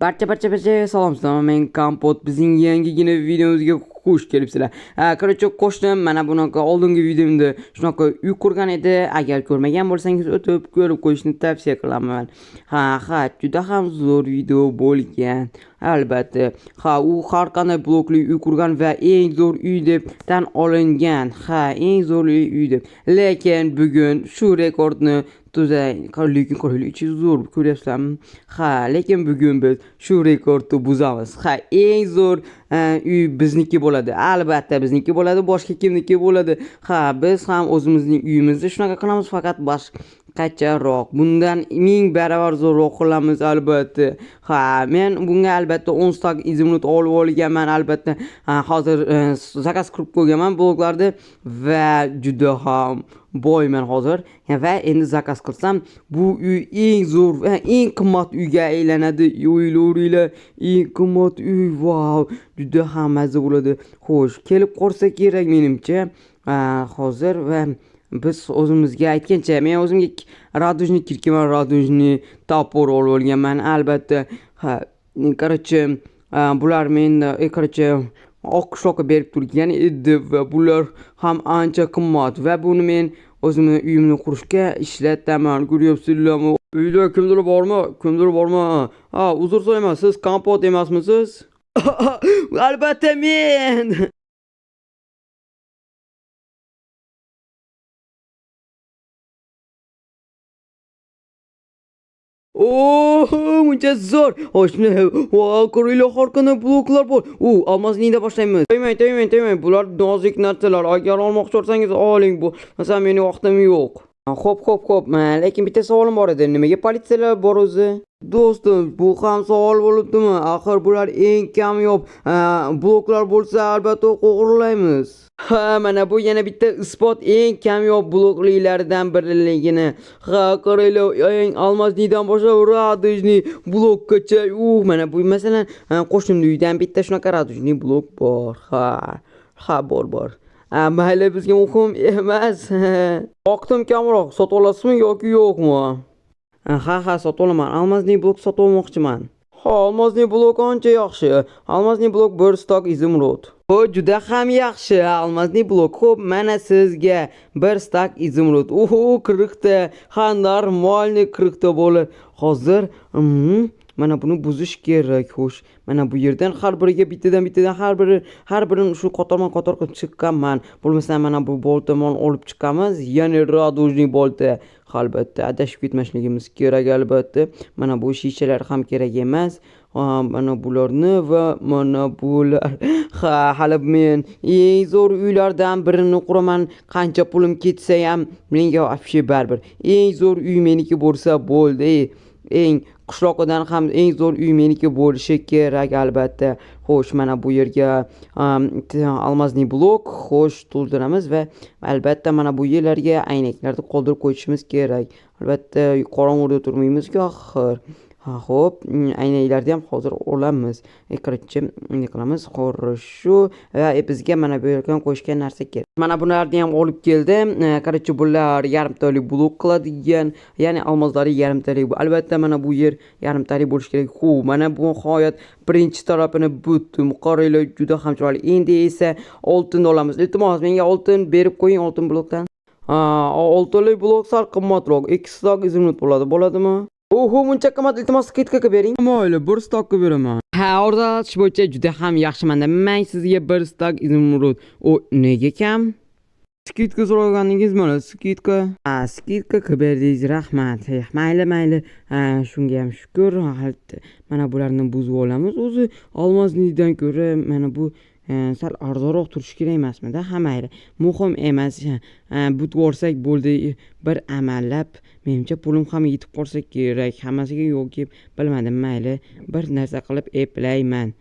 Barcha salom sizlarga. Men Kompot. Bizning yangigina videomizga xush kelibsizlar. Короче, qo'shnim mana bunaqa oldingi videomda shunaqa uy qurgan edi. Agar ko'rmagan bo'lsangiz o'tib ko'rib qo'yishni tavsiya qilaman. Juda ham zo'r video bo'lgan. Albatta. U har qanday blokli uy qurgan va eng zo'r uy deb tan olingan. Eng zo'r uy deb. Lekin bugun shu rekordni lekin qurilishi zo'r ko'ryapsizlarmi? Lekin bugun biz shu rekordni buzamiz. Eng zo'r uy bizniki bo'ladi. Albatta bizniki bo'ladi, boshqa kimniki bo'ladi. Biz ham o'zimizning uyimizni shunaqa qilamiz, faqat boshqacharoq. Bundan 1000 barobar zo'rroq qilamiz albatta. Men bunga albatta 10 stak izimni olib olganman albatta. Hozir zakaz qilib qo'yganman bloklarni va juda ham boyman hozir. Va endi zakaz qilsam bu uy eng zo'r va eng qimmat uyga aylanadi. O'ylayveringlar, eng qimmat uy. Wow, juda ham mazza bo'ladi. Xo'sh, kelib qolsa kerak menimcha. Hozir va biz o'zimizga aytgancha men o'zimga radujni kirkiman, radujni topor olib olganman albatta. Короче, bular menda oq qishloqqa berib turgan edi va bular ham ancha qimmat va buni men o'zimni uyimni qurishga ishlataman. Ko'ryapsizlarmi? Uyda kimdir bormi? Kimdir bormi? Uzr so'rayman, siz Kompot emasmisiz? Albatta men. Muncha zo'r. Xo'sh, ko'ringlar, har qanday bloklar bor. Olmosningda boshlaymiz. To'ymang. Bular nozik narsalar. Agar olmoqchi bo'lsangiz oling. Bu masalan mening vaqtim yo'q. Xo'p. Lekin bitta savolim bor edi. Nimaga politsiyalar bor o'zi? Do'stim, bu ham savol bo'libdimi? Axir bular eng kamyob bloklar bo'lsa, albatta o'g'irlaymiz. Mana bu yana bitta isbot eng kamyob bloklilardan biriligini. Qaranglar, eng almasnidan boshlab radujni blokgacha. Mana bu masalan qo'shnimning uyidan bitta shunaqa radujni blok bor. Bor. Mayli, bizga muhim emas. Vaqtim kamroq, sotib olasizmi yoki yo'qmi? Sotib olaman. Almazli blok sotib olmoqchiman. Almazli blok ancha yaxshi. Almazli blok 1 stok izimrod. Juda ham yaxshi. Almazli blok. Xo'p, mana sizga 1 stok izimrod. 40 ta. Normalniy 40 ta bo'lar. Hozir mana buni buzish kerak. Xo'sh, mana bu yerdan har biriga bittadan har birini shu qator qilib chiqqanman. Bo'lmasa mana bu boltamon olib chiqamiz. Ya'ni radujni bolta. Albatta adashib ketmasligimiz kerak albatta. Mana bu shishalar ham kerak emas. Mana bularni va mana bular. Hali men eng zo'r uylardan birini quraman. Qancha pulim ketsa ham menga вообще baribir. Eng zo'r uy meniki bo'lsa bo'ldi. Eng qishloqidan ham eng zo'r uy meniki bo'lishi kerak albatta. Xo'sh, mana bu yerga almazli blok to'ldiramiz va albatta mana bu yerlarga aynaklarni qoldirib qo'yishimiz kerak. Albatta qorong'uda turmaymiz-ku axir. Xo'p, aynaklarni ham hozir olamiz. Короче, nima qilamiz? Xo'rshu va bizga mana bu yerga qo'shgan narsa kerak. Mana bularni ham olib keldim. Короче, bular yarimtalik blok qiladigan, ya'ni almozlari yarimtalik. Albatta mana bu yer yarimtalik bo'lishi kerak. Mana bu nihoyat birinchi tarafini butdim. Qaranglar, juda ham chiroyli. Endi esa oltinni olamiz. Iltimos, menga oltin berib qo'ying, oltin blokdan. Oltinlik blok sal qimmatroq. 2 stok izimrod bo'ladimi? Muncha qimmat, iltimos skidka bering. Mayli, 1 stokka beraman. Ordash bo'yicha juda ham yaxshi-manda. Men sizga 1 stok izimrod. Nega kam? Skidka so'raganingizmi? Mana skidka. Skidka qilib berdingiz, rahmat. Mayli. Shunga ham shukr. Mana bularni buzib olamiz. O'zi olmazlikdan ko'ra mana bu sal arzonroq turishi kerak emasmi-da? Mayli. Muhim emas. Butib olsak bo'ldi. Bir amallab, menimcha pulim ham yetib qolsa kerak. Hammasiga yo'q, bilmadim, mayli. Bir narsa qilib eplayman.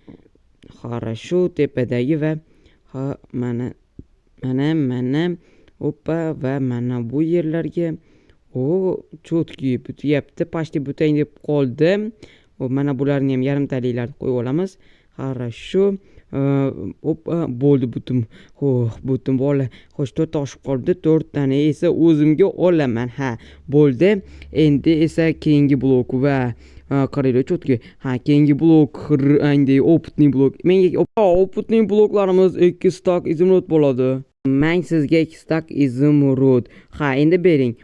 Хорошо, tepadagi va mana Oppa va mana bu yerlarga cho'tki butyapti. Pashti butang deb qoldim. Mana bularni ham yarimtaliklarni qo'yib olamiz. Хорошо. Bo'ldi butum. Butum bola. Xo'sh, 4 ta oshib qoldi. 4 tani esa o'zimga olaman. Bo'ldi. Endi esa keyingi blok va qaranglar cho'tki. Keyingi blok rangdagi opitniy blok. Menga opitniy bloklarimiz 2 stak izimrod bo'ladi. Men sizga 2 stak izimrod. Endi bering.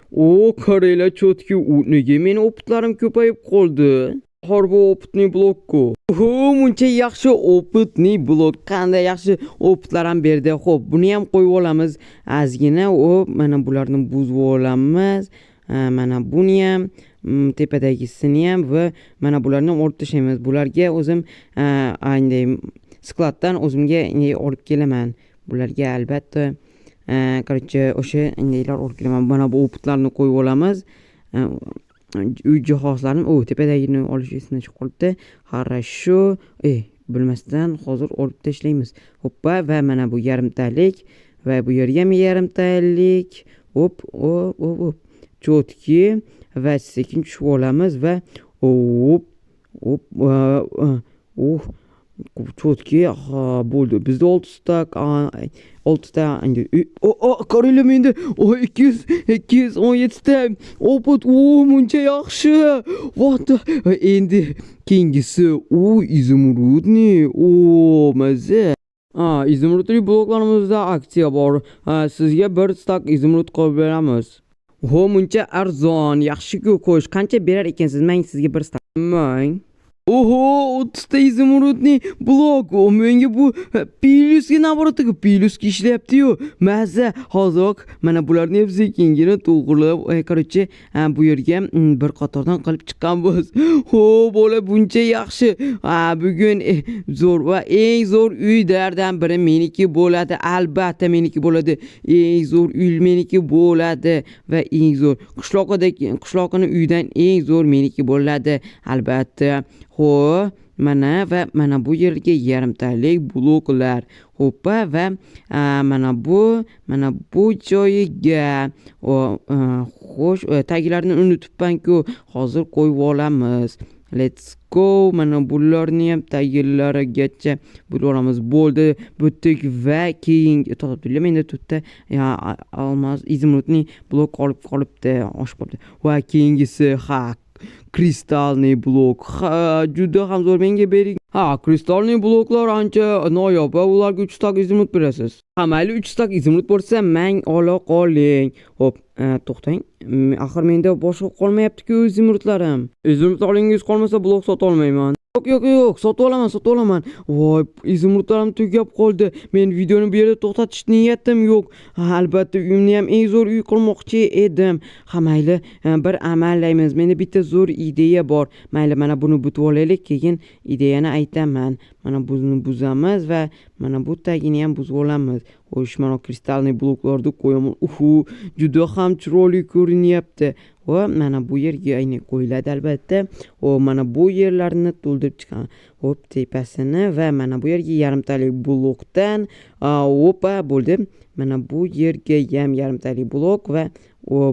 Qaranglar cho'tki, nega meni opitlarim ko'payib qoldi? Harbi opitniy blokku. Muncha yaxshi opitniy blok. Qanday yaxshi opitlar ham berdi. Xo'p, buni ham qo'yib olamiz. Ozgina mana bularni buzib olamiz. Mana buni ham, tepadagisini ham va mana bularni olib tashlaymiz. Bularga o'zim anday skladdan o'zimga olib kelaman. Bularga albatta короче o'sha indaylar olib kelaman. Mana bu opitlarni qo'yib olamiz. Uy jihozlarim tepadagini olish esimdan chiqib qolibdi. Хорошо. Bilmasdan hozir olib tashlaymiz. Hoppa, va mana bu yarimtalik va bu yerga ham yarimtalik. Hop. Cho'tki va sekin tushib olamiz va cho'tki. Bo'ldi. Bizda 6 ta qaranglar menda 217 ta opit. Muncha yaxshi. Endi keyingisi izimrudni. Maza. Izimrudli bloklarimizda aksiya bor. Sizga 1 stak izimrud qilib beramiz. Muncha arzon. Yaxshi-ku, qo'sh. Qancha berar ekansiz? Men sizga 1 stak. 30 ta izimrudni blok. Menga bu plyusga naborotga plyusga ishlayapti-yu. Maza. Hozir mana bularni hepsi kengina to'g'rilab, короче, bu yerga bir qatordan qilib chiqqanmiz. Bola buncha yaxshi. Bugun zo'r va eng zo'r uylardan biri meniki bo'ladi. Albatta meniki bo'ladi. Eng zo'r uy meniki bo'ladi va eng zo'r qishloqning uydan eng zo'r meniki bo'ladi. Albatta. Mana bu yerga yarimtalik bloklar. Hoppa, va mana bu joyiga xo'sh, taglarini unutibman-ku. Hozir qo'yib olamiz. Let's go. Mana bularni ham taglarigacha bo'lib olamiz. Bo'ldi. Bitdik va keyingi topdilar. Menda to'rtta olmos izimrudni blok qolibdi. Oshib qolibdi. Va keyingisi kristalniy blok. Juda ham zo'r. Menga bering. Kristalniy bloklar ancha noyob va ularga 3 stak izimrud berasiz. Mayli 3 stak izimrud bo'lsa, men ola qoling. Hop, to'xtang. Axir menda boshqa qolmayapti-ku izimrudlarim. Izimrudlaringiz qolmasa blok sota olmayman. Yo'q, sotib olaman. Voy, izimrudlarim tugab qoldi. Men videoni bu yerda to'xtatish niyatim yo'q. Albatta, uyimni ham eng zo'r uy qurmoqchi edim. Mayli, bir amallaymiz. Menda bitta zo'r ideya bor. Mayli, mana buni butib olaylik, keyin ideyani aytaman. Mana buni buzamiz va mana bu tagini ham buzib olamiz. Mana kristalniy bloklarni qo'yaman. Juda ham chiroyli ko'rinyapti. Va mana bu yerga qo'yiladi albatta. Mana bu yerlarni to'ldirib chiqaman. Hop, tepasini va mana bu yerga yarimtalik blokdan bo'ldi. Mana bu yerga ham yarimtalik blok va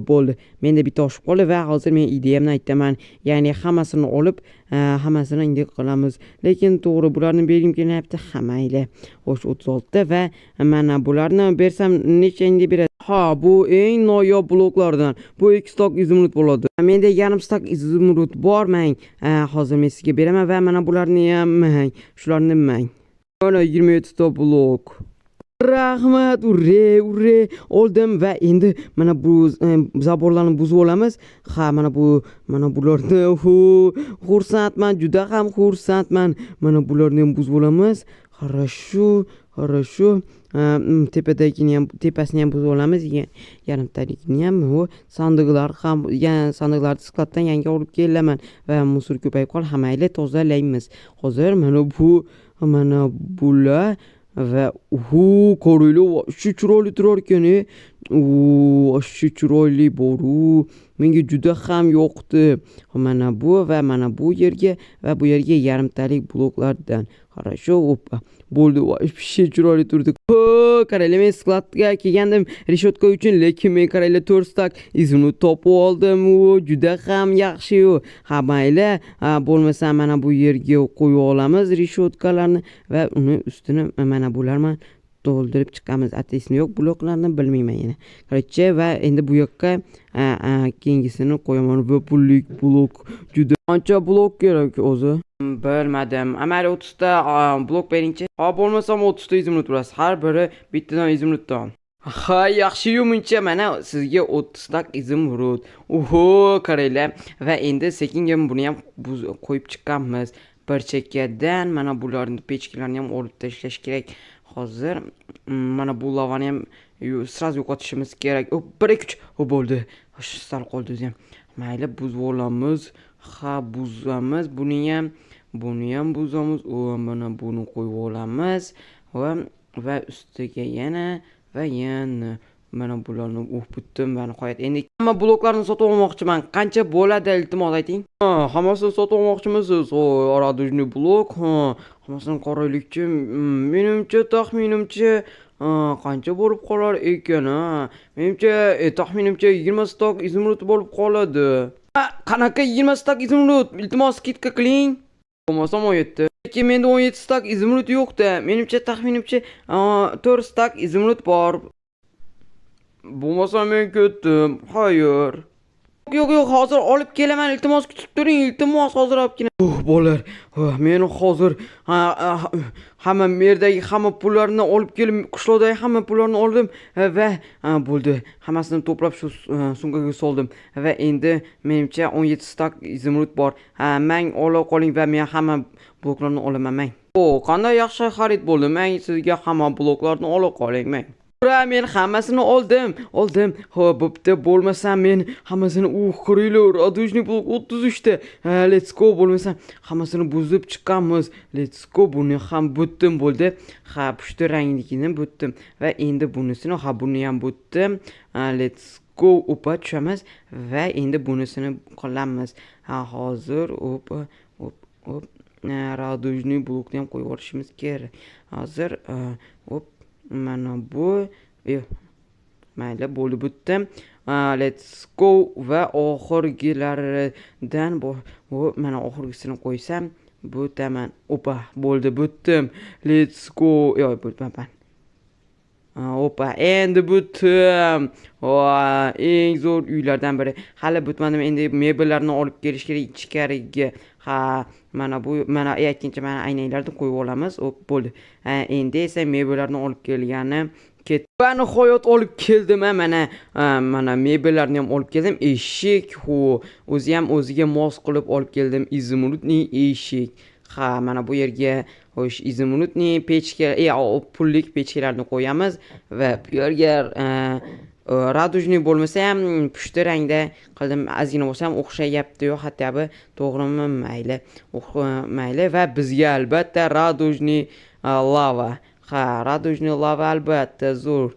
bo'ldi. Menda bitta oshib qoldi va hozir men ideyamni aytaman. Ya'ni hammasini olib, hammasini endi qilamiz. Lekin to'g'ri bularni bergim kelyapti. Mayli. Xo'sh, 36 va mana bularni bersam necha endi beradi? Bu eng noyob bloklardan. Bu 2 stok izimrud bo'ladi. Menda yarim stok izimrud bor. Men hozir men sizga beraman va mana bularni ham shularni mana 27 ta blok. Rahmat, urre oldim va endi mana bu zaborlarni buzib olamiz. Mana bularni xursandman, juda ham xursandman. Mana bularni ham buzib olamiz. Хорошо. Tepasini ham buzib olamiz. Yarimtalikni ham, sandiqlar ham, sandiqlarni skladdan yangi olib kelaman va musor ko'payib qol. Mayli, tozalaymiz. Hozir mana bular va qaranglar, shu chiroyli turar ekan. Shu chiroyli boru. Menga juda ham yoqdi. Mana bu va mana bu yerga va bu yerga yarimtalik bloklardan. Хорошо, bo'ldi. Shu chiroyli turdi. Qaranglar, men skladga kelgandim reshotka uchun, lekin men qaranglar 4 stak izimni topib oldim. Juda ham yaxshi. Mayli, bo'lmasa mana bu yerga qo'yib olamiz reshotkalarni va uni ustini mana bularni to'ldirib chiqamiz. Ateismi yo'q, bloklarni bilmayman yana. Короче, va endi bu yoqqa keyingisini qo'yaman. Va pullik blok juda qancha blok kerak o'zi? Bilmadim. Amali 30 ta blok beringchi. Ha, bo'lmasam 30 ta izimrit berasiz. Har biri bittadan izimritdan. Ha, yaxshi-yu muncha, mana sizga 30 tak izimrit. Oho, qaranglar. Va endi sekinga buni ham qo'yib chiqamiz. Bir chekkadan mana bularni pechkalarni ham olib tashlash kerak. Hozir mana bu lavani ham sraz yo'qotishimiz kerak. 1-2 bo'ldi. Sal qoldi o'zi ham. Mayli, buzib olamiz. Ha, buzamiz. Buni ham buzamiz. Mana buni qo'yib olamiz. Va ustiga yana mana bularni bitdim va nihoyat. Endi hamma bloklarni sotib olmoqchiman. Qancha bo'ladi, iltimos ayting. Hammasini sotib olmoqchimisiz? Radujniy blok. Hammasini qaraylikchi. Menimcha, taxminimcha qancha bo'lib qolar ekan? Menimcha, taxminimcha 20 stok izimrit bo'lib qoladi. Qanaqa 20 stok izimrit? Iltimos skidka qiling. Bo'lmasa 17. Lekin menda 17 stok izimrit yo'q-da. Menimcha, taxminimcha 4 stok izimrit bor. Bo'lmasa men ketdim. Xayr. Yo'q, hozir olib kelaman. Iltimos kutib turing. Iltimos hozir olib kelaman. Bolalar, men hozir hamma merdagi hamma pullarni olib kelib, qishloqdagi hamma pullarni oldim va bo'ldi. Hammasini to'plab shu sumkaga soldim va endi menimcha 17 stok izimrit bor. Mang ola qoling va men hamma bloklarni olaman mang. Qanday yaxshi xarid bo'ldi. Men sizga hamma bloklarni ola qoling mang. Men hammasini oldim. Bo'pti, bo'lmasa men hammasini qaranglar, radujniy blok 33 ta. Let's go, bo'lmasa hammasini buzib chiqamiz. Let's go, buni ham butdim bo'ldi. Ha, pushti rangligini butdim va endi bunisini, buni ham butdim. Let's go, tushamiz va endi bunisini qilamiz. Hozir radujniy blokni ham qo'yib olishimiz kerak. Hozir mana bu mayli, bo'ldi, bitdim. Let's go va oxirgilaridan mana oxirgisini qo'ysam butaman. Bo'ldi, bitdim. Let's go. Bo'lmagan. Endi bitdim. Eng zo'r uylardan biri. Hali bitmadim. Endi mebellarni olib kelish kerak ichkariga. Mana aytgancha mana aynaklarni qo'yib olamiz. Bo'ldi. Endi esa mebellarni olib kelgani va nihoyat olib keldim. Mana mebellarni ham olib keldim. Eshik, o'zi ham o'ziga mos qilib olib keldim. Izimrutniy eshik. Mana bu yerga izimrutniy pechka, pullik pechkalarni qo'yamiz va bu yerga radujniy bo'lmasa ham pushti rangda qildim. Ozgina bo'lsa ham o'xshayapti-yu, xattabi, to'g'rimi? Mayli va bizga albatta radujniy lava. Radujniy lava albatta zo'r.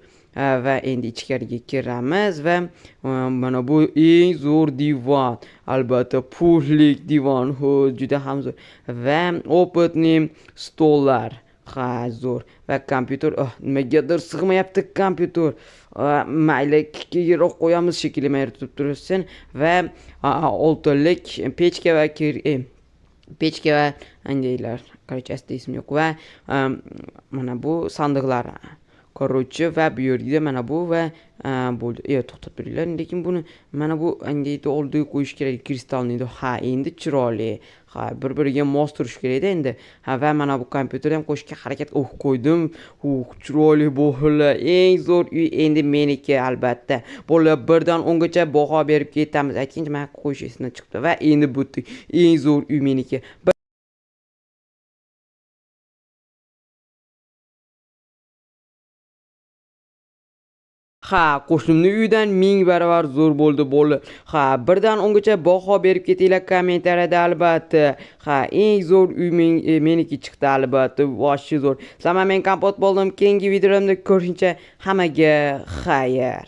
Va endi ichkariga kiramiz va mana bu eng zo'r divan. Albatta pullik divan, juda ham zo'r. Va opitniy stollar. Zo'r. Va kompyuter, nimagadir sig'mayapti kompyuter. Mayli, keyinroq qo'yamiz shekilli, mayli tutib tursin va oltinlik pechka va andaylar. Короче, ismi yo'q va mana bu sandiqlar. Va bu yerda mana bu va bo'ldi. To'xtab turinglar, lekin buni mana bu andayni oldiga qo'yish kerak, kristalni. Endi chiroyli. Bir-biriga mos turish kerak endi. Va mana bu kompyuterni ham qo'shishga harakat qo'ydim. Chiroyli bo'ldi. Eng zo'r uy endi meniki albatta. Bo'ldi, 1 dan 10 gacha baho berib ketamiz. Aytgancha men qo'yish esimdan chiqdi va endi butdik. Eng zo'r uy meniki. Qo'shnimning uyidan 1000 baravar zo'r bo'ldi. 1 dan 10 gacha baho berib ketinglar kommentariyada albatta. Eng zo'r uy meniki chiqdi albatta. Vosh zo'r. Sizlar men kompot bo'ldim. Keyingi videolarda ko'rishguncha hammaga xayr.